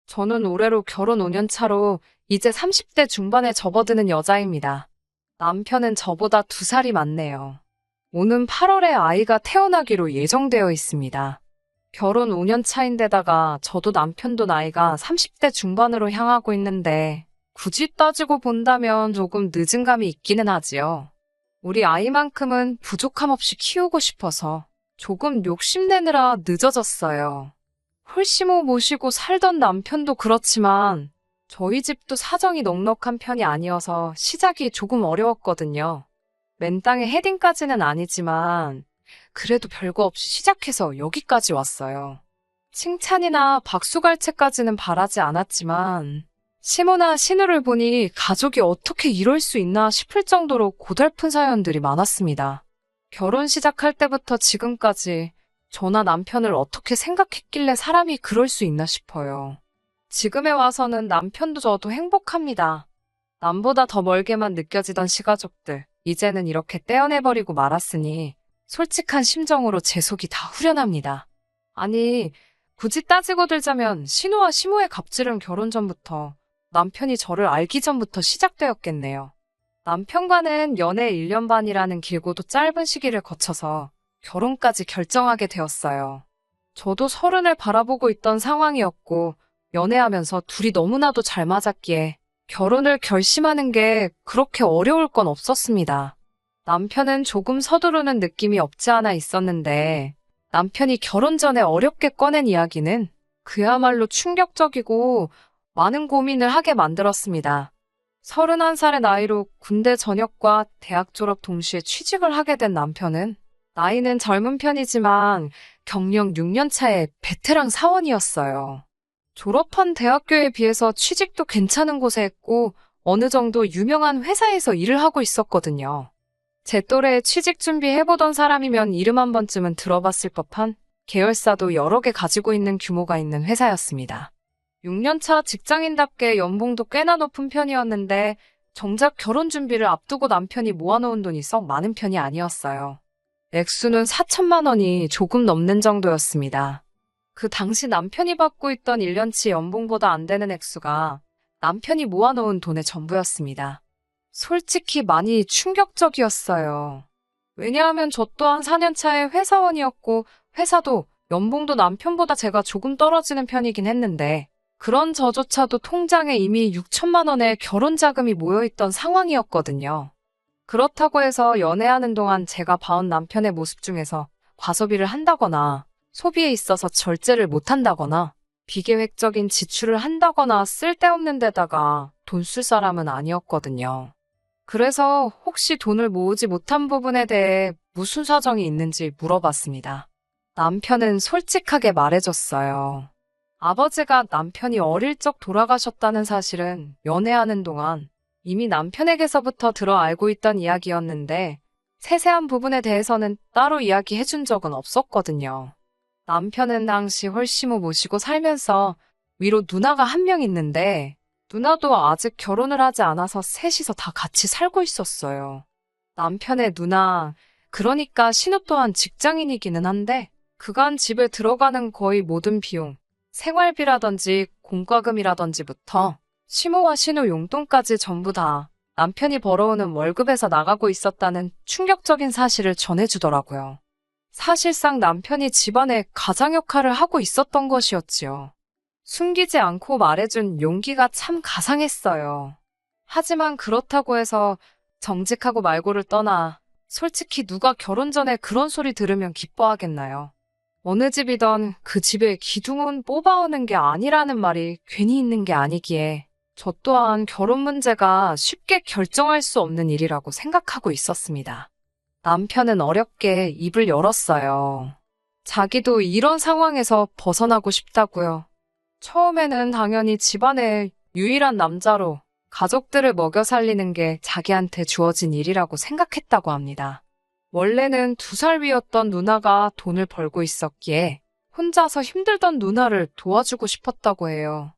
저는 올해로 결혼 5년 차로 이제 30대 중반에 접어드는 여자입니다. 남편은 저보다 2살이 많네요. 오는 8월에 아이가 태어나기로 예정되어 있습니다. 결혼 5년 차인데다가 저도 남편도 나이가 30대 중반으로 향하고 있는데 굳이 따지고 본다면 조금 늦은 감이 있기는 하지요. 우리 아이만큼은 부족함 없이 키우고 싶어서 조금 욕심내느라 늦어졌어요. 홀시모 모시고 살던 남편도 그렇지만 저희 집도 사정이 넉넉한 편이 아니어서 시작이 조금 어려웠거든요. 맨땅에 헤딩까지는 아니지만 그래도 별거 없이 시작해서 여기까지 왔어요. 칭찬이나 박수갈채까지는 바라지 않았지만 시모나 신우를 보니 가족이 어떻게 이럴 수 있나 싶을 정도로 고달픈 사연들이 많았습니다. 결혼 시작할 때부터 지금까지 저나 남편을 어떻게 생각했길래 사람이 그럴 수 있나 싶어요. 지금에 와서는 남편도 저도 행복합니다. 남보다 더 멀게만 느껴지던 시가족들, 이제는 이렇게 떼어내버리고 말았으니 솔직한 심정으로 제 속이 다 후련합니다. 아니, 굳이 따지고 들자면 신우와 시모의 갑질은 결혼 전부터, 남편이 저를 알기 전부터 시작되었겠네요. 남편과는 연애 1년 반이라는 길고도 짧은 시기를 거쳐서 결혼까지 결정하게 되었어요. 저도 30을 바라보고 있던 상황이었고 연애하면서 둘이 너무나도 잘 맞았기에 결혼을 결심하는 게 그렇게 어려울 건 없었습니다. 남편은 조금 서두르는 느낌이 없지 않아 있었는데 남편이 결혼 전에 어렵게 꺼낸 이야기는 그야말로 충격적이고 많은 고민을 하게 만들었습니다. 31살의 나이로 군대 전역과 대학 졸업 동시에 취직을 하게 된 남편은 나이는 젊은 편이지만 경력 6년 차의 베테랑 사원이었어요. 졸업한 대학교에 비해서 취직도 괜찮은 곳에 했고 어느 정도 유명한 회사에서 일을 하고 있었거든요. 제 또래에 취직 준비해보던 사람이면 이름 한 번쯤은 들어봤을 법한 계열사도 여러 개 가지고 있는 규모가 있는 회사였습니다. 6년차 직장인답게 연봉도 꽤나 높은 편이었는데 정작 결혼 준비를 앞두고 남편이 모아놓은 돈이 썩 많은 편이 아니었어요. 액수는 4천만 원이 조금 넘는 정도였습니다. 그 당시 남편이 받고 있던 1년치 연봉보다 안 되는 액수가 남편이 모아놓은 돈의 전부였습니다. 솔직히 많이 충격적이었어요. 왜냐하면 저 또한 4년차의 회사원이었고 회사도 연봉도 남편보다 제가 조금 떨어지는 편이긴 했는데 그런 저조차도 통장에 이미 6천만 원의 결혼 자금이 모여있던 상황이었거든요. 그렇다고 해서 연애하는 동안 제가 봐온 남편의 모습 중에서 과소비를 한다거나 소비에 있어서 절제를 못한다거나 비계획적인 지출을 한다거나 쓸데없는 데다가 돈 쓸 사람은 아니었거든요. 그래서 혹시 돈을 모으지 못한 부분에 대해 무슨 사정이 있는지 물어봤습니다. 남편은 솔직하게 말해줬어요. 아버지가 남편이 어릴 적 돌아가셨다는 사실은 연애하는 동안 이미 남편에게서부터 들어 알고 있던 이야기였는데 세세한 부분에 대해서는 따로 이야기해준 적은 없었거든요. 남편은 당시 홀시모 모시고 살면서 위로 누나가 한 명 있는데 누나도 아직 결혼을 하지 않아서 셋이서 다 같이 살고 있었어요. 남편의 누나, 그러니까 신우 또한 직장인이기는 한데 그간 집에 들어가는 거의 모든 비용, 생활비라든지 공과금이라든지부터 시모와 신우 용돈까지 전부 다 남편이 벌어오는 월급에서 나가고 있었다는 충격적인 사실을 전해주더라고요. 사실상 남편이 집안의 가장 역할을 하고 있었던 것이었지요. 숨기지 않고 말해준 용기가 참 가상했어요. 하지만 그렇다고 해서 정직하고 말고를 떠나 솔직히 누가 결혼 전에 그런 소리 들으면 기뻐하겠나요? 어느 집이던 그 집의 기둥은 뽑아오는 게 아니라는 말이 괜히 있는 게 아니기에 저 또한 결혼 문제가 쉽게 결정할 수 없는 일이라고 생각하고 있었습니다. 남편은 어렵게 입을 열었어요. 자기도 이런 상황에서 벗어나고 싶다고요. 처음에는 당연히 집안의 유일한 남자로 가족들을 먹여 살리는 게 자기한테 주어진 일이라고 생각했다고 합니다. 원래는 2살 위였던 누나가 돈을 벌고 있었기에 혼자서 힘들던 누나를 도와주고 싶었다고 해요.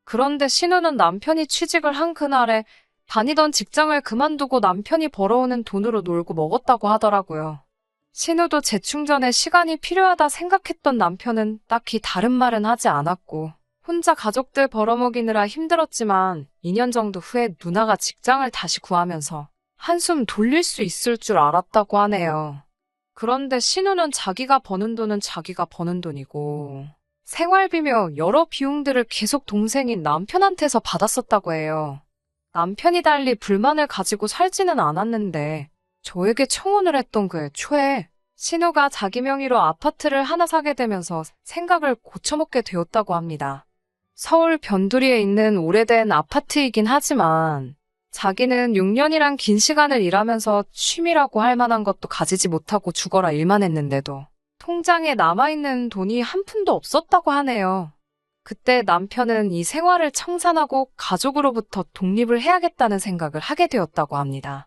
그런데 신우는 남편이 취직을 한 그날에 다니던 직장을 그만두고 남편이 벌어오는 돈으로 놀고 먹었다고 하더라고요. 신우도 재충전에 시간이 필요하다 생각했던 남편은 딱히 다른 말은 하지 않았고 혼자 가족들 벌어먹이느라 힘들었지만 2년 정도 후에 누나가 직장을 다시 구하면서 한숨 돌릴 수 있을 줄 알았다고 하네요. 그런데 신우는 자기가 버는 돈은 자기가 버는 돈이고 생활비며 여러 비용들을 계속 동생인 남편한테서 받았었다고 해요. 남편이 달리 불만을 가지고 살지는 않았는데 저에게 청혼을 했던 그해 초에 신우가 자기 명의로 아파트를 하나 사게 되면서 생각을 고쳐먹게 되었다고 합니다. 서울 변두리에 있는 오래된 아파트이긴 하지만 자기는 6년이란 긴 시간을 일하면서 취미라고 할 만한 것도 가지지 못하고 죽어라 일만 했는데도 통장에 남아있는 돈이 한 푼도 없었다고 하네요. 그때 남편은 이 생활을 청산하고 가족으로부터 독립을 해야겠다는 생각을 하게 되었다고 합니다.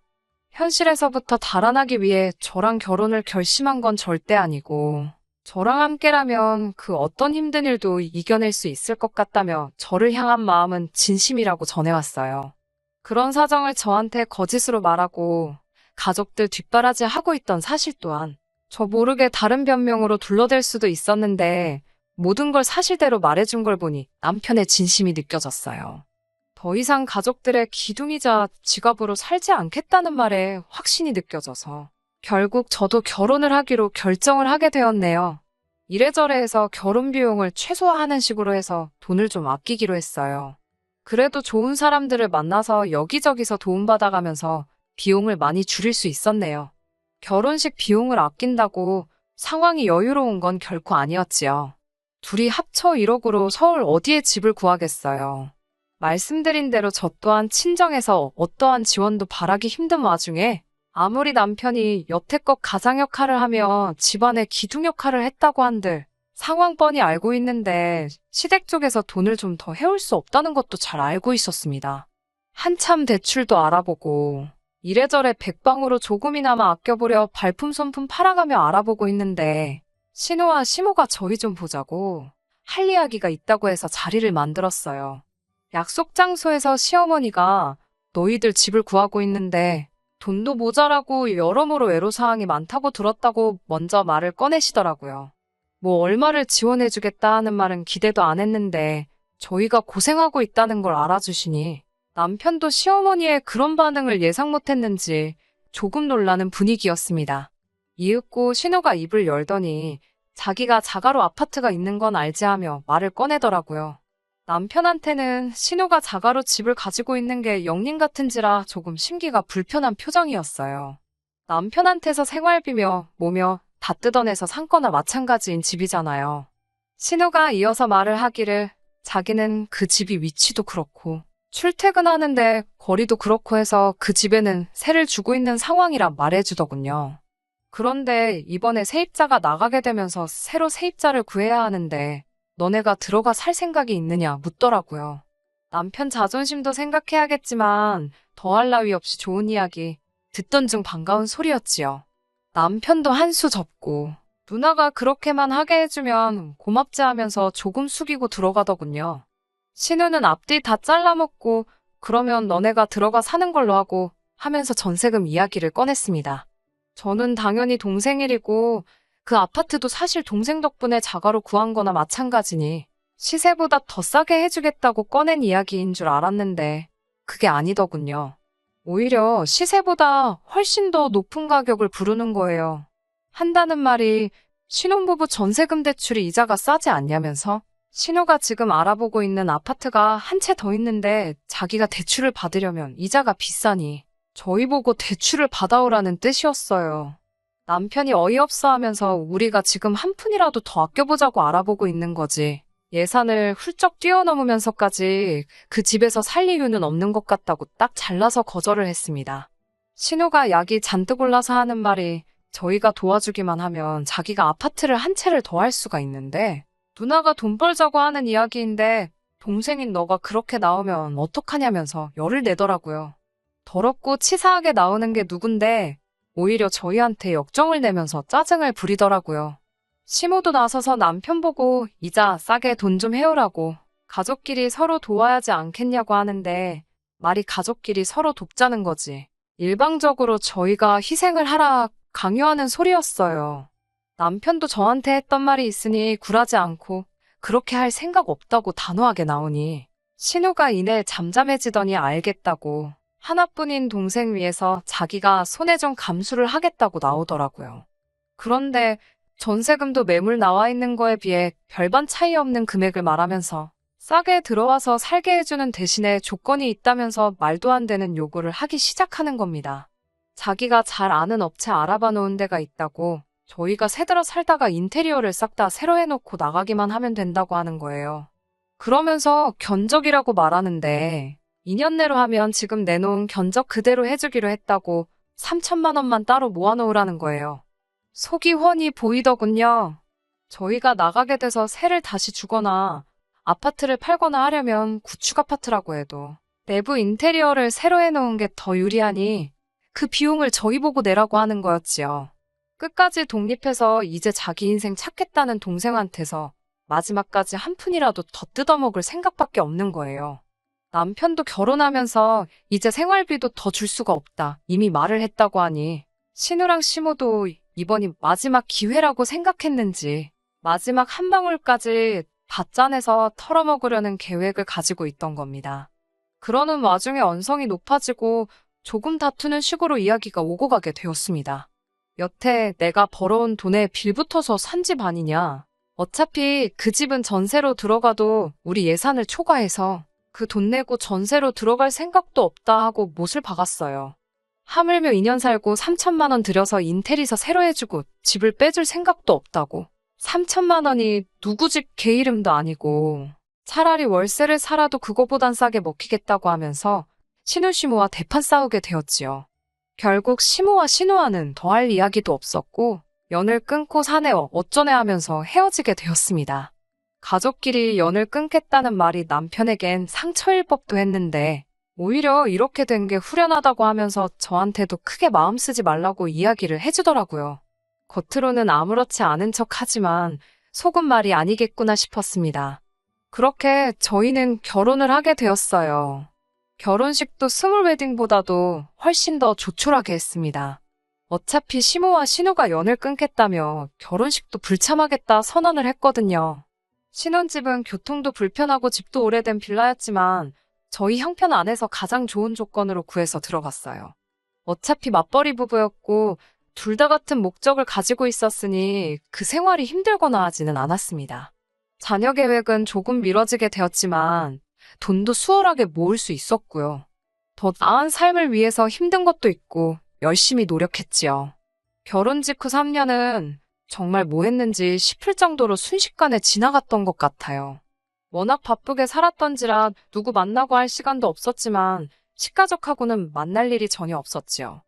현실에서부터 달아나기 위해 저랑 결혼을 결심한 건 절대 아니고 저랑 함께라면 그 어떤 힘든 일도 이겨낼 수 있을 것 같다며 저를 향한 마음은 진심이라고 전해왔어요. 그런 사정을 저한테 거짓으로 말하고 가족들 뒷바라지 하고 있던 사실 또한 저 모르게 다른 변명으로 둘러댈 수도 있었는데 모든 걸 사실대로 말해준 걸 보니 남편의 진심이 느껴졌어요. 더 이상 가족들의 기둥이자 지갑으로 살지 않겠다는 말에 확신이 느껴져서 결국 저도 결혼을 하기로 결정을 하게 되었네요. 이래저래 해서 결혼 비용을 최소화하는 식으로 해서 돈을 좀 아끼기로 했어요. 그래도 좋은 사람들을 만나서 여기저기서 도움받아가면서 비용을 많이 줄일 수 있었네요. 결혼식 비용을 아낀다고 상황이 여유로운 건 결코 아니었지요. 둘이 합쳐 1억으로 서울 어디에 집을 구하겠어요. 말씀드린 대로 저 또한 친정에서 어떠한 지원도 바라기 힘든 와중에 아무리 남편이 여태껏 가장 역할을 하며 집안의 기둥 역할을 했다고 한들 상황 뻔히 알고 있는데 시댁 쪽에서 돈을 좀 더 해올 수 없다는 것도 잘 알고 있었습니다. 한참 대출도 알아보고 이래저래 백방으로 조금이나마 아껴보려 발품 손품 팔아가며 알아보고 있는데 신우와 시모가 저희 좀 보자고 할 이야기가 있다고 해서 자리를 만들었어요. 약속 장소에서 시어머니가 너희들 집을 구하고 있는데 돈도 모자라고 여러모로 애로사항이 많다고 들었다고 먼저 말을 꺼내시더라고요. 뭐 얼마를 지원해주겠다 하는 말은 기대도 안 했는데 저희가 고생하고 있다는 걸 알아주시니 남편도 시어머니의 그런 반응을 예상 못했는지 조금 놀라는 분위기였습니다. 이윽고 신우가 입을 열더니 자기가 자가로 아파트가 있는 건 알지 하며 말을 꺼내더라고요. 남편한테는 신우가 자가로 집을 가지고 있는 게 영린 같은지라 조금 심기가 불편한 표정이었어요. 남편한테서 생활비며 뭐며 다 뜯어내서 산 거나 마찬가지인 집이잖아요. 신우가 이어서 말을 하기를 자기는 그 집이 위치도 그렇고 출퇴근하는데 거리도 그렇고 해서 그 집에는 세를 주고 있는 상황이라 말해주더군요. 그런데 이번에 세입자가 나가게 되면서 새로 세입자를 구해야 하는데 너네가 들어가 살 생각이 있느냐 묻더라고요. 남편 자존심도 생각해야겠지만 더할 나위 없이 좋은 이야기 듣던 중 반가운 소리였지요. 남편도 한 수 접고 누나가 그렇게만 하게 해주면 고맙지 하면서 조금 숙이고 들어가더군요. 신우는 앞뒤 다 잘라먹고 그러면 너네가 들어가 사는 걸로 하고 하면서 전세금 이야기를 꺼냈습니다. 저는 당연히 동생 일이고 그 아파트도 사실 동생 덕분에 자가로 구한 거나 마찬가지니 시세보다 더 싸게 해주겠다고 꺼낸 이야기인 줄 알았는데 그게 아니더군요. 오히려 시세보다 훨씬 더 높은 가격을 부르는 거예요. 한다는 말이 신혼부부 전세금 대출이 이자가 싸지 않냐면서 신우가 지금 알아보고 있는 아파트가 한 채 더 있는데 자기가 대출을 받으려면 이자가 비싸니 저희 보고 대출을 받아오라는 뜻이었어요. 남편이 어이없어 하면서 우리가 지금 한 푼이라도 더 아껴보자고 알아보고 있는 거지. 예산을 훌쩍 뛰어넘으면서까지 그 집에서 살 이유는 없는 것 같다고 딱 잘라서 거절을 했습니다. 신우가 약이 잔뜩 올라서 하는 말이 저희가 도와주기만 하면 자기가 아파트를 한 채를 더 할 수가 있는데 누나가 돈 벌자고 하는 이야기인데 동생인 너가 그렇게 나오면 어떡하냐면서 열을 내더라고요. 더럽고 치사하게 나오는 게 누군데 오히려 저희한테 역정을 내면서 짜증을 부리더라고요. 시모도 나서서 남편 보고 이자 싸게 돈 좀 해오라고 가족끼리 서로 도와야지 않겠냐고 하는데 말이 가족끼리 서로 돕자는 거지. 일방적으로 저희가 희생을 하라 강요하는 소리였어요. 남편도 저한테 했던 말이 있으니 굴하지 않고 그렇게 할 생각 없다고 단호하게 나오니 신우가 이내 잠잠해지더니 알겠다고 하나뿐인 동생 위해서 자기가 손해좀 감수를 하겠다고 나오더라고요. 그런데 전세금도 매물 나와 있는 거에 비해 별반 차이 없는 금액을 말하면서 싸게 들어와서 살게 해주는 대신에 조건이 있다면서 말도 안 되는 요구를 하기 시작하는 겁니다. 자기가 잘 아는 업체 알아봐 놓은 데가 있다고 저희가 새들어 살다가 인테리어를 싹 다 새로 해놓고 나가기만 하면 된다고 하는 거예요. 그러면서 견적이라고 말하는데 2년 내로 하면 지금 내놓은 견적 그대로 해주기로 했다고 3천만 원만 따로 모아놓으라는 거예요. 속이 훤히 보이더군요. 저희가 나가게 돼서 세를 다시 주거나 아파트를 팔거나 하려면 구축 아파트라고 해도 내부 인테리어를 새로 해놓은 게 더 유리하니 그 비용을 저희 보고 내라고 하는 거였지요. 끝까지 독립해서 이제 자기 인생 찾겠다는 동생한테서 마지막까지 한 푼이라도 더 뜯어먹을 생각밖에 없는 거예요. 남편도 결혼하면서 이제 생활비도 더 줄 수가 없다 이미 말을 했다고 하니 신우랑 시모도 이번이 마지막 기회라고 생각했는지 마지막 한 방울까지 밭잔에서 털어먹으려는 계획을 가지고 있던 겁니다. 그러는 와중에 언성이 높아지고 조금 다투는 식으로 이야기가 오고 가게 되었습니다. 여태 내가 벌어온 돈에 빌붙어서 산 집 아니냐. 어차피 그 집은 전세로 들어가도 우리 예산을 초과해서 그 돈 내고 전세로 들어갈 생각도 없다 하고 못을 박았어요. 하물며 2년 살고 3천만 원 들여서 인테리어 새로 해주고 집을 빼줄 생각도 없다고. 3천만 원이 누구 집 개 이름도 아니고 차라리 월세를 살아도 그거보단 싸게 먹히겠다고 하면서 신우시모와 대판 싸우게 되었지요. 결국 시모와 신우와는 더할 이야기도 없었고 연을 끊고 사내어 어쩌네 하면서 헤어지게 되었습니다. 가족끼리 연을 끊겠다는 말이 남편에겐 상처일 법도 했는데 오히려 이렇게 된 게 후련하다고 하면서 저한테도 크게 마음 쓰지 말라고 이야기를 해주더라고요. 겉으로는 아무렇지 않은 척 하지만 속은 말이 아니겠구나 싶었습니다. 그렇게 저희는 결혼을 하게 되었어요. 결혼식도 스몰 웨딩보다도 훨씬 더 조촐하게 했습니다. 어차피 시모와 신우가 연을 끊겠다며 결혼식도 불참하겠다 선언을 했거든요. 신혼집은 교통도 불편하고 집도 오래된 빌라였지만 저희 형편 안에서 가장 좋은 조건으로 구해서 들어갔어요. 어차피 맞벌이 부부였고 둘 다 같은 목적을 가지고 있었으니 그 생활이 힘들거나 하지는 않았습니다. 자녀 계획은 조금 미뤄지게 되었지만 돈도 수월하게 모을 수 있었고요. 더 나은 삶을 위해서 힘든 것도 있고 열심히 노력했지요. 결혼 직후 3년은 정말 뭐 했는지 싶을 정도로 순식간에 지나갔던 것 같아요. 워낙 바쁘게 살았던지라 누구 만나고 할 시간도 없었지만 식가족하고는 만날 일이 전혀 없었지요.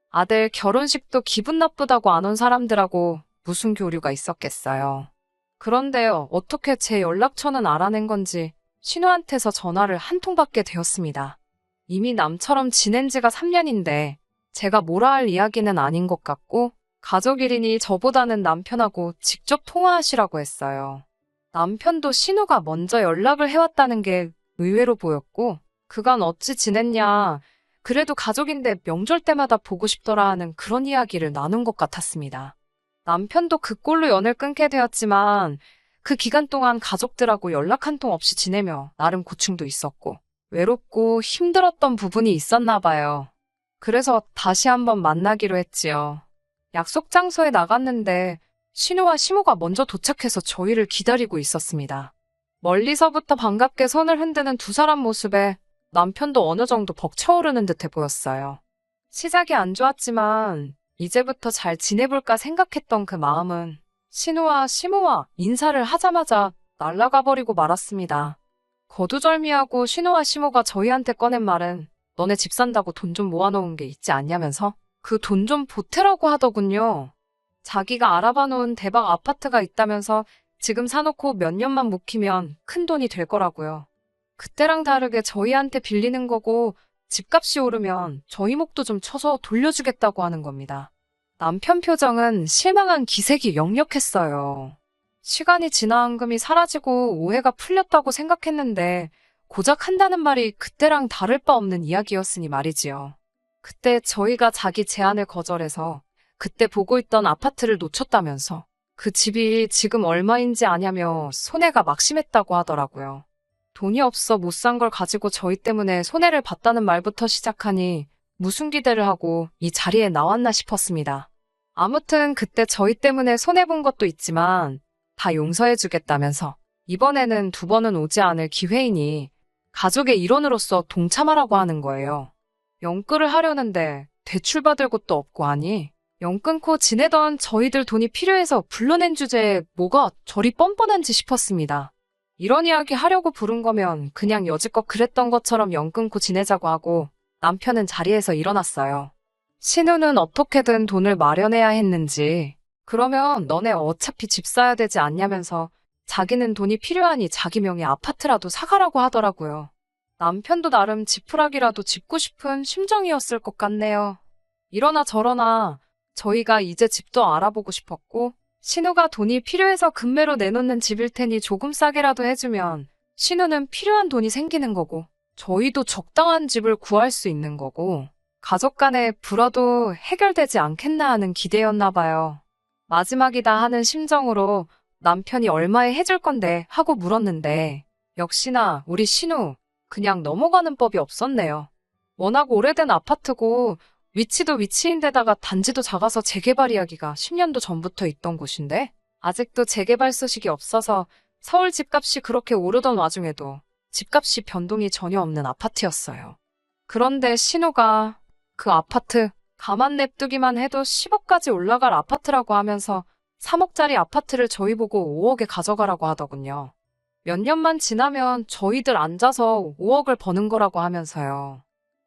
아들 결혼식도 기분 나쁘다고 안 온 사람들하고 무슨 교류가 있었겠어요. 그런데 어떻게 제 연락처는 알아낸 건지 신우한테서 전화를 한 통 받게 되었습니다. 이미 남처럼 지낸 지가 3년인데 제가 뭐라 할 이야기는 아닌 것 같고 가족일이니 저보다는 남편하고 직접 통화하시라고 했어요. 남편도 신우가 먼저 연락을 해왔다는 게 의외로 보였고 그간 어찌 지냈냐, 그래도 가족인데 명절 때마다 보고 싶더라 하는 그런 이야기를 나눈 것 같았습니다. 남편도 그 꼴로 연을 끊게 되었지만 그 기간 동안 가족들하고 연락 한 통 없이 지내며 나름 고충도 있었고 외롭고 힘들었던 부분이 있었나 봐요. 그래서 다시 한번 만나기로 했지요. 약속 장소에 나갔는데 신우와 시모가 먼저 도착해서 저희를 기다리고 있었습니다. 멀리서부터 반갑게 손을 흔드는 두 사람 모습에 남편도 어느 정도 벅차오르는 듯해 보였어요. 시작이 안 좋았지만 이제부터 잘 지내볼까 생각했던 그 마음은 신우와 시모와 인사를 하자마자 날아가 버리고 말았습니다. 거두절미하고 신우와 시모가 저희한테 꺼낸 말은 너네 집 산다고 돈 좀 모아놓은 게 있지 않냐면서 그 돈 좀 보태라고 하더군요. 자기가 알아봐 놓은 대박 아파트가 있다면서 지금 사놓고 몇 년만 묵히면 큰 돈이 될 거라고요. 그때랑 다르게 저희한테 빌리는 거고 집값이 오르면 저희 목도 좀 쳐서 돌려주겠다고 하는 겁니다. 남편 표정은 실망한 기색이 역력했어요. 시간이 지나 앙금이 사라지고 오해가 풀렸다고 생각했는데 고작 한다는 말이 그때랑 다를 바 없는 이야기였으니 말이지요. 그때 저희가 자기 제안을 거절해서 그때 보고 있던 아파트를 놓쳤다면서 그 집이 지금 얼마인지 아냐며 손해가 막심했다고 하더라고요. 돈이 없어 못 산 걸 가지고 저희 때문에 손해를 봤다는 말부터 시작하니 무슨 기대를 하고 이 자리에 나왔나 싶었습니다. 아무튼 그때 저희 때문에 손해본 것도 있지만 다 용서해주겠다면서 이번에는 두 번은 오지 않을 기회이니 가족의 일원으로서 동참하라고 하는 거예요. 영끌을 하려는데 대출받을 곳도 없고 하니 영 끊고 지내던 저희들 돈이 필요해서 불러낸 주제에 뭐가 저리 뻔뻔한지 싶었습니다. 이런 이야기 하려고 부른 거면 그냥 여지껏 그랬던 것처럼 영 끊고 지내자고 하고 남편은 자리에서 일어났어요. 신우는 어떻게든 돈을 마련해야 했는지 그러면 너네 어차피 집 사야 되지 않냐면서 자기는 돈이 필요하니 자기 명의 아파트라도 사가라고 하더라고요. 남편도 나름 지푸라기라도 짚고 싶은 심정이었을 것 같네요. 이러나 저러나 저희가 이제 집도 알아보고 싶었고 신우가 돈이 필요해서 급매로 내놓는 집일 테니 조금 싸게라도 해주면 신우는 필요한 돈이 생기는 거고 저희도 적당한 집을 구할 수 있는 거고 가족 간의 불화도 해결되지 않겠나 하는 기대였나 봐요. 마지막이다 하는 심정으로 남편이 얼마에 해줄 건데 하고 물었는데 역시나 우리 신우 그냥 넘어가는 법이 없었네요. 워낙 오래된 아파트고 위치도 위치인데다가 단지도 작아서 재개발 이야기가 10년도 전부터 있던 곳인데 아직도 재개발 소식이 없어서 서울 집값이 그렇게 오르던 와중에도 집값이 변동이 전혀 없는 아파트였어요. 그런데 신우가 그 아파트 가만 냅두기만 해도 10억까지 올라갈 아파트라고 하면서 3억짜리 아파트를 저희 보고 5억에 가져가라고 하더군요. 몇 년만 지나면 저희들 앉아서 5억을 버는 거라고 하면서요.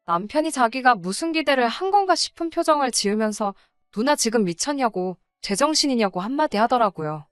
남편이 자기가 무슨 기대를 한 건가 싶은 표정을 지으면서 누나 지금 미쳤냐고 제정신이냐고 한마디 하더라고요.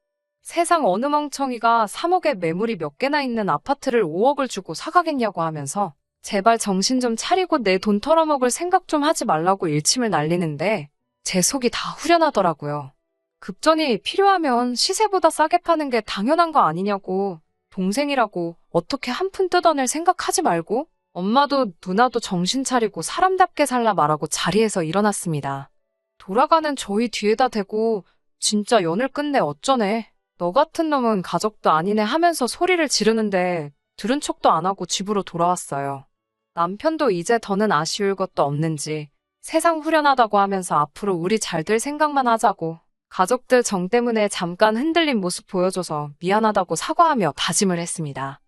세상 어느 멍청이가 3억에 매물이 몇 개나 있는 아파트를 5억을 주고 사가겠냐고 하면서 제발 정신 좀 차리고 내 돈 털어먹을 생각 좀 하지 말라고 일침을 날리는데 제 속이 다 후련하더라고요. 급전이 필요하면 시세보다 싸게 파는 게 당연한 거 아니냐고 동생이라고 어떻게 한 푼 뜯어낼 생각하지 말고 엄마도 누나도 정신 차리고 사람답게 살라 말하고 자리에서 일어났습니다. 돌아가는 저희 뒤에다 대고 진짜 연을 끝내 어쩌네. 너 같은 놈은 가족도 아니네 하면서 소리를 지르는데 들은 척도 안 하고 집으로 돌아왔어요. 남편도 이제 더는 아쉬울 것도 없는지 세상 후련하다고 하면서 앞으로 우리 잘 될 생각만 하자고 가족들 정 때문에 잠깐 흔들린 모습 보여줘서 미안하다고 사과하며 다짐을 했습니다.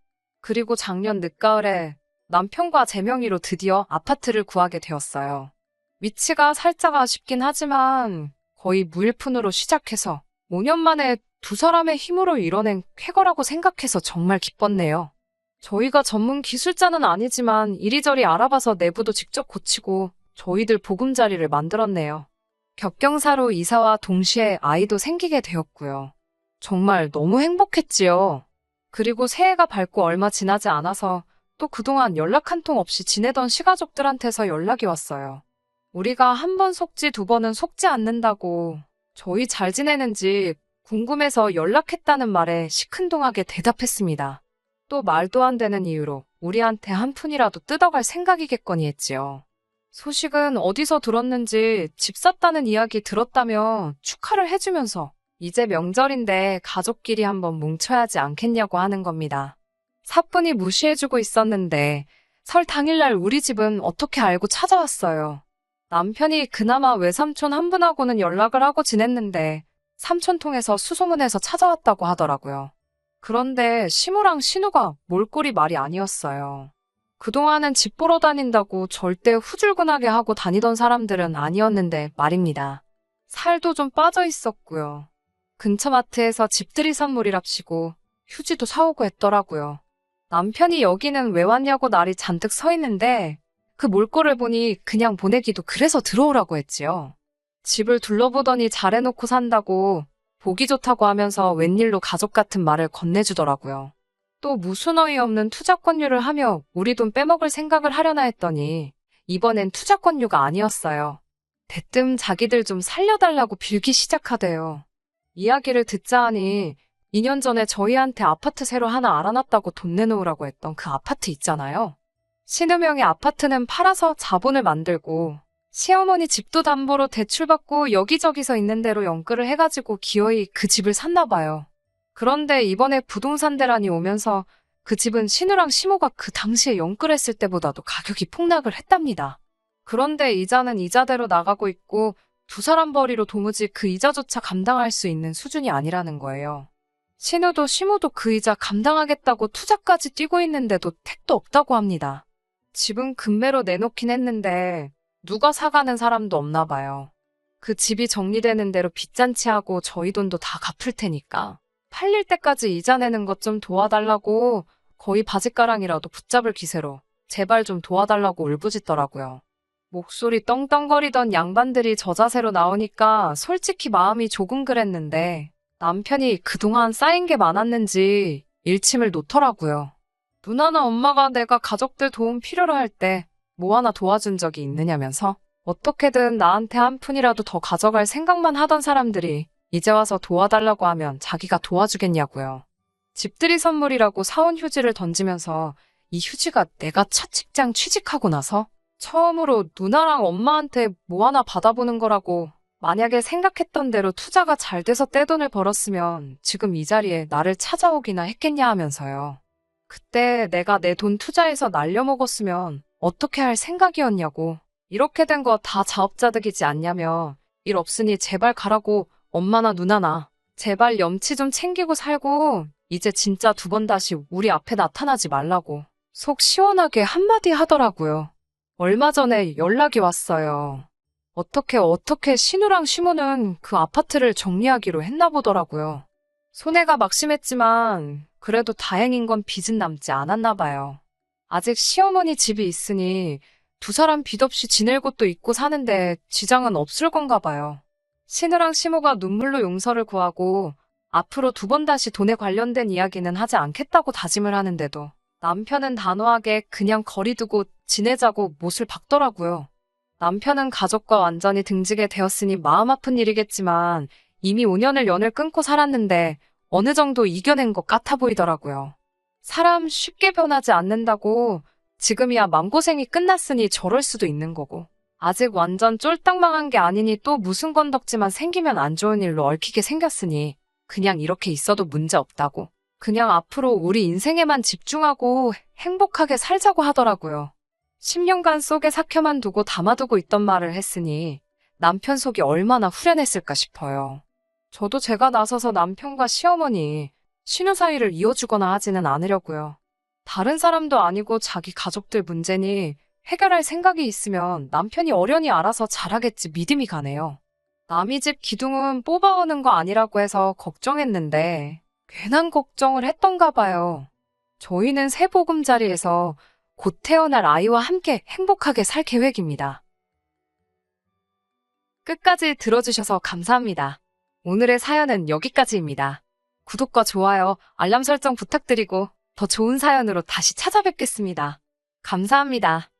그리고 작년 늦가을에 남편과 제 명의로 드디어 아파트를 구하게 되었어요. 위치가 살짝 아쉽긴 하지만 거의 무일푼으로 시작해서 5년 만에 두 사람의 힘으로 이뤄낸 쾌거라고 생각해서 정말 기뻤네요. 저희가 전문 기술자는 아니지만 이리저리 알아봐서 내부도 직접 고치고 저희들 보금자리를 만들었네요. 겹경사로 이사와 동시에 아이도 생기게 되었고요. 정말 너무 행복했지요. 그리고 새해가 밝고 얼마 지나지 않아서 또 그동안 연락 한 통 없이 지내던 시가족들한테서 연락이 왔어요. 우리가 한 번 속지 두 번은 속지 않는다고 저희 잘 지내는지 궁금해서 연락했다는 말에 시큰둥하게 대답했습니다. 또 말도 안 되는 이유로 우리한테 한 푼이라도 뜯어갈 생각이겠거니 했지요. 소식은 어디서 들었는지 집 샀다는 이야기 들었다며 축하를 해주면서 이제 명절인데 가족끼리 한번 뭉쳐야지 않겠냐고 하는 겁니다. 사뿐히 무시해주고 있었는데 설 당일날 우리 집은 어떻게 알고 찾아왔어요. 남편이 그나마 외삼촌 한 분하고는 연락을 하고 지냈는데 삼촌 통해서 수소문해서 찾아왔다고 하더라고요. 그런데 시무랑 신우가 몰골이 말이 아니었어요. 그동안은 집 보러 다닌다고 절대 후줄근하게 하고 다니던 사람들은 아니었는데 말입니다. 살도 좀 빠져 있었고요. 근처 마트에서 집들이 선물이랍시고 휴지도 사오고 했더라고요. 남편이 여기는 왜 왔냐고 날이 잔뜩 서 있는데 그 몰골을 보니 그냥 보내기도 그래서 들어오라고 했지요. 집을 둘러보더니 잘해놓고 산다고 보기 좋다고 하면서 웬일로 가족 같은 말을 건네주더라고요. 또 무슨 어이없는 투자권유를 하며 우리 돈 빼먹을 생각을 하려나 했더니 이번엔 투자권유가 아니었어요. 대뜸 자기들 좀 살려달라고 빌기 시작하대요. 이야기를 듣자 하니 2년 전에 저희한테 아파트 새로 하나 알아놨다고 돈 내놓으라고 했던 그 아파트 있잖아요. 신우명의 아파트는 팔아서 자본을 만들고 시어머니 집도 담보로 대출받고 여기저기서 있는 대로 연끌을 해가지고 기어이 그 집을 샀나 봐요. 그런데 이번에 부동산 대란이 오면서 그 집은 신우랑 시모가 그 당시에 연끌했을 때보다도 가격이 폭락을 했답니다. 그런데 이자는 이자대로 나가고 있고 두 사람 벌이로 도무지 그 이자조차 감당할 수 있는 수준이 아니라는 거예요. 신우도 시모도 그 이자 감당하겠다고 투자까지 뛰고 있는데도 택도 없다고 합니다. 집은 급매로 내놓긴 했는데 누가 사가는 사람도 없나 봐요. 그 집이 정리되는 대로 빚잔치하고 저희 돈도 다 갚을 테니까 팔릴 때까지 이자 내는 것 좀 도와달라고 거의 바짓가랑이라도 붙잡을 기세로 제발 좀 도와달라고 울부짖더라고요. 목소리 떵떵거리던 양반들이 저 자세로 나오니까 솔직히 마음이 조금 그랬는데 남편이 그동안 쌓인 게 많았는지 일침을 놓더라고요. 누나나 엄마가 내가 가족들 도움 필요로 할 때 뭐 하나 도와준 적이 있느냐면서 어떻게든 나한테 한 푼이라도 더 가져갈 생각만 하던 사람들이 이제 와서 도와달라고 하면 자기가 도와주겠냐고요. 집들이 선물이라고 사온 휴지를 던지면서 이 휴지가 내가 첫 직장 취직하고 나서 처음으로 누나랑 엄마한테 뭐 하나 받아보는 거라고 만약에 생각했던 대로 투자가 잘 돼서 떼돈을 벌었으면 지금 이 자리에 나를 찾아오기나 했겠냐 하면서요. 그때 내가 내 돈 투자해서 날려먹었으면 어떻게 할 생각이었냐고. 이렇게 된 거 다 자업자득이지 않냐며 일 없으니 제발 가라고 엄마나 누나나 제발 염치 좀 챙기고 살고 이제 진짜 두 번 다시 우리 앞에 나타나지 말라고 속 시원하게 한마디 하더라고요. 얼마 전에 연락이 왔어요. 어떻게 신우랑 시모는 그 아파트를 정리하기로 했나 보더라고요. 손해가 막심했지만 그래도 다행인 건 빚은 남지 않았나 봐요. 아직 시어머니 집이 있으니 두 사람 빚 없이 지낼 곳도 있고 사는데 지장은 없을 건가 봐요. 신우랑 시모가 눈물로 용서를 구하고 앞으로 두 번 다시 돈에 관련된 이야기는 하지 않겠다고 다짐을 하는데도 남편은 단호하게 그냥 거리 두고 지내자고 못을 박더라고요. 남편은 가족과 완전히 등지게 되었으니 마음 아픈 일이겠지만 이미 5년을 연을 끊고 살았는데 어느 정도 이겨낸 것 같아 보이더라고요. 사람 쉽게 변하지 않는다고 지금이야 맘고생이 끝났으니 저럴 수도 있는 거고 아직 완전 쫄딱 망한 게 아니니 또 무슨 건덕지만 생기면 안 좋은 일로 얽히게 생겼으니 그냥 이렇게 있어도 문제 없다고 그냥 앞으로 우리 인생에만 집중하고 행복하게 살자고 하더라고요. 10년간 속에 삭혀만 두고 담아두고 있던 말을 했으니 남편 속이 얼마나 후련했을까 싶어요. 저도 제가 나서서 남편과 시어머니, 신우 사이를 이어주거나 하지는 않으려고요. 다른 사람도 아니고 자기 가족들 문제니 해결할 생각이 있으면 남편이 어련히 알아서 잘하겠지 믿음이 가네요. 남의 집 기둥은 뽑아오는 거 아니라고 해서 걱정했는데 괜한 걱정을 했던가 봐요. 저희는 새 보금자리에서 곧 태어날 아이와 함께 행복하게 살 계획입니다. 끝까지 들어주셔서 감사합니다. 오늘의 사연은 여기까지입니다. 구독과 좋아요, 알람 설정 부탁드리고 더 좋은 사연으로 다시 찾아뵙겠습니다. 감사합니다.